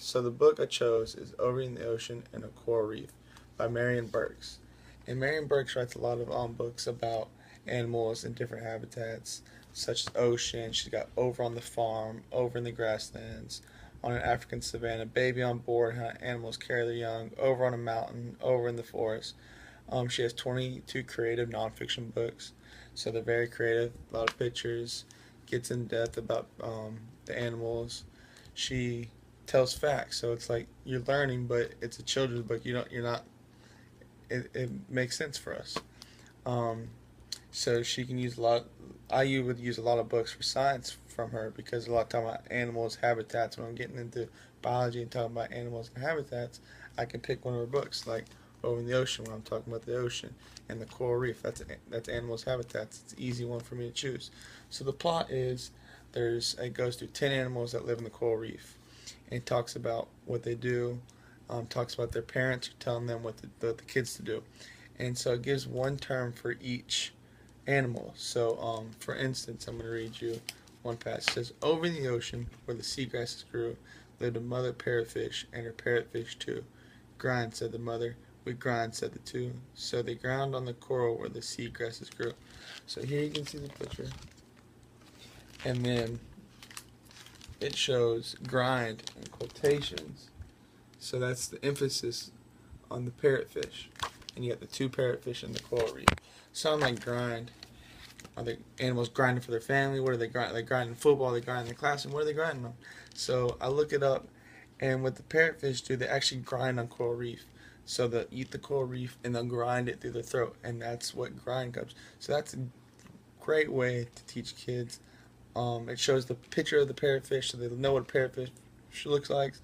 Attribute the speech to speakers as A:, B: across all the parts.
A: So the book I chose is Over in the Ocean and a Coral Reef by Marion Burks. And Marion Burks writes a lot of books about animals in different habitats, such as ocean. She's got Over on the Farm, Over in the Grasslands, On an African Savanna, Baby on Board, How Animals Carry Their Young, Over on a Mountain, Over in the Forest. She has 22 creative nonfiction books, so they're very creative. A lot of pictures, gets in depth about the animals. She tells facts, so it's like you're learning, but it's a children's book. You're not. It makes sense for us. Um, so she can use a lot. I would use a lot of books for science from her because a lot of time about animals, habitats. When I'm getting into biology and talking about animals and habitats, I can pick one of her books, like Over in the Ocean when I'm talking about the ocean, and the coral reef. That's animals' habitats. It's an easy one for me to choose. So the plot is it goes through 10 animals that live in the coral reef, and it talks about what they do. Talks about their parents telling them what the kids to do, and so it gives one term for each animal. So, for instance, I'm going to read you one passage. It says, Over in the ocean, where the seagrasses grew, lived a mother parrotfish and her parrotfish too. Grind, said the mother. We grind, said the two. So they ground on the coral where the seagrasses grew. So here you can see the picture. And then it shows grind in quotations. So that's the emphasis on the parrotfish. And you got the two parrotfish in the coral reef. Sound like grind. Are the animals grinding for their family? What are they grinding? Are they grinding football? Are they grinding in the classroom? What are they grinding on? So I look it up, and what the parrotfish do, they actually grind on coral reef. So they'll eat the coral reef and they'll grind it through their throat, and that's what grind comes. So that's a great way to teach kids. It shows the picture of the parrotfish, so they know what a parrotfish looks like.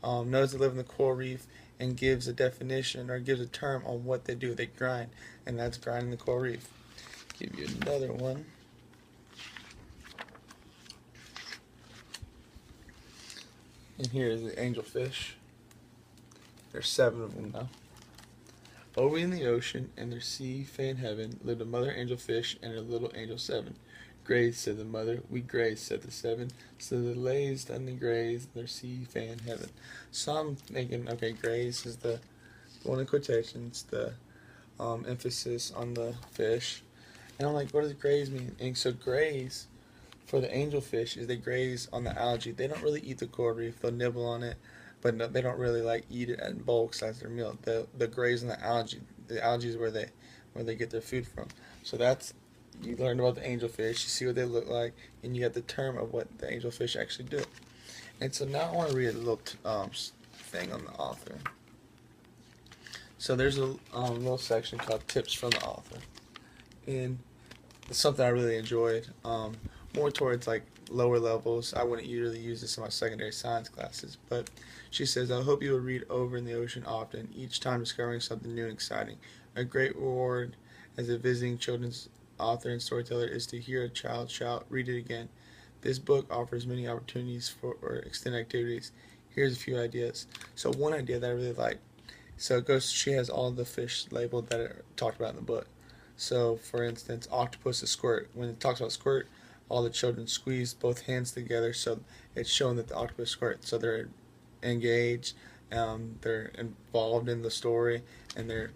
A: Knows they live in the coral reef, and gives a definition or gives a term on what they do. They grind, and that's grinding the coral reef. Give you another one. And here is the angelfish. There's 7 of them now. Over in the ocean and their sea fan heaven lived a mother angelfish and her little angel 7. Graze, said the mother. We graze, said the 7. So they lazed and they grazed their sea fan heaven. So I'm thinking, okay, graze is the one in quotations, the emphasis on the fish. And I'm like, what does graze mean? And so graze for the angelfish is they graze on the algae. They don't really eat the coral reef. They'll nibble on it, but no, they don't really like eat it in bulks as their meal. They graze on the algae. The algae is where they get their food from. So that's, you learn about the angelfish. You see what they look like, and you get the term of what the angelfish actually do. And so now I want to read a little thing on the author. So there's a little section called Tips from the Author. And it's something I really enjoyed. More towards like lower levels. I wouldn't usually use this in my secondary science classes, but she says, I hope you will read Over in the Ocean often, each time discovering something new and exciting. A great reward as a visiting children's author and storyteller is to hear a child shout, read it again. This book offers many opportunities for extended activities. Here's a few ideas. So one idea that I really like. So it goes, she has all the fish labeled that are talked about in the book. So, for instance, octopus is squirt. When it talks about squirt, all the children squeeze both hands together, so it's showing that the octopus squirt. So they're engaged, they're involved in the story, and they're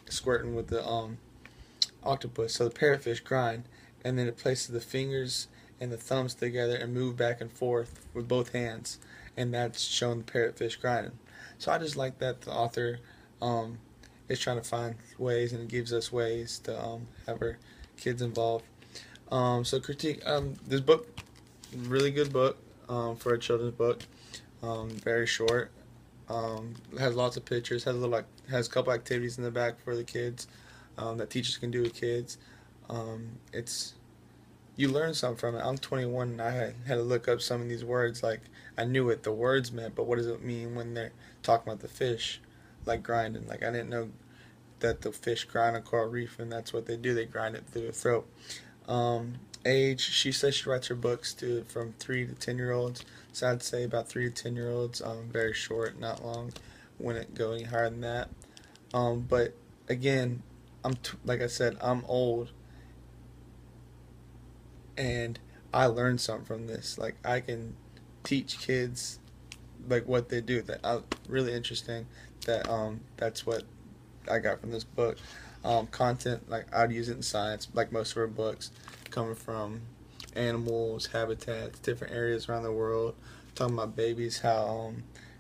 A: squirting with the octopus. So the parrotfish grind, and then it places the fingers and the thumbs together and move back and forth with both hands, and that's showing the parrotfish grinding. So I just like that the author is trying to find ways, and it gives us ways to have our kids involved. So critique this book, really good book for a children's book. Very short. Has lots of pictures. Has a couple activities in the back for the kids that teachers can do with kids. It's you learn something from it. I'm 21 and I had to look up some of these words. Like I knew what the words meant, but what does it mean when they're talking about the fish, like grinding? Like I didn't know that the fish grind on coral reef, and that's what they do. They grind it through the throat. Age, she says she writes her books from 3 to 10-year-olds. So I'd say about 3 to 10-year-olds. Very short, not long. Wouldn't go any higher than that. But again, like I said, I'm old, and I learned something from this. Like I can teach kids like what they do. That really interesting. That that's what I got from this book. Content, like I'd use it in science, like most of our books, coming from animals, habitats, different areas around the world. Talking about babies, how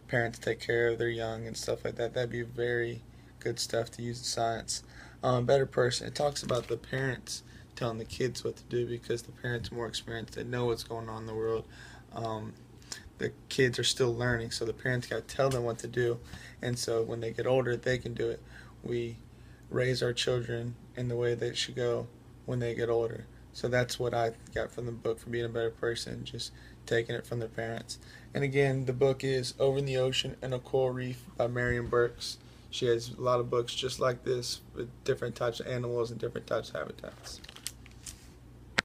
A: parents take care of their young and stuff like that. That'd be very good stuff to use in science. Better Person. It talks about the parents telling the kids what to do because the parents are more experienced. They know what's going on in the world. Um, the kids are still learning, so the parents got to tell them what to do. And so when they get older, they can do it. We raise our children in the way they should go when they get older. So that's what I got from the book for being a better person, just taking it from their parents. And again, the book is Over in the Ocean and a Coral Reef by Marion Burks. She has a lot of books just like this with different types of animals and different types of habitats.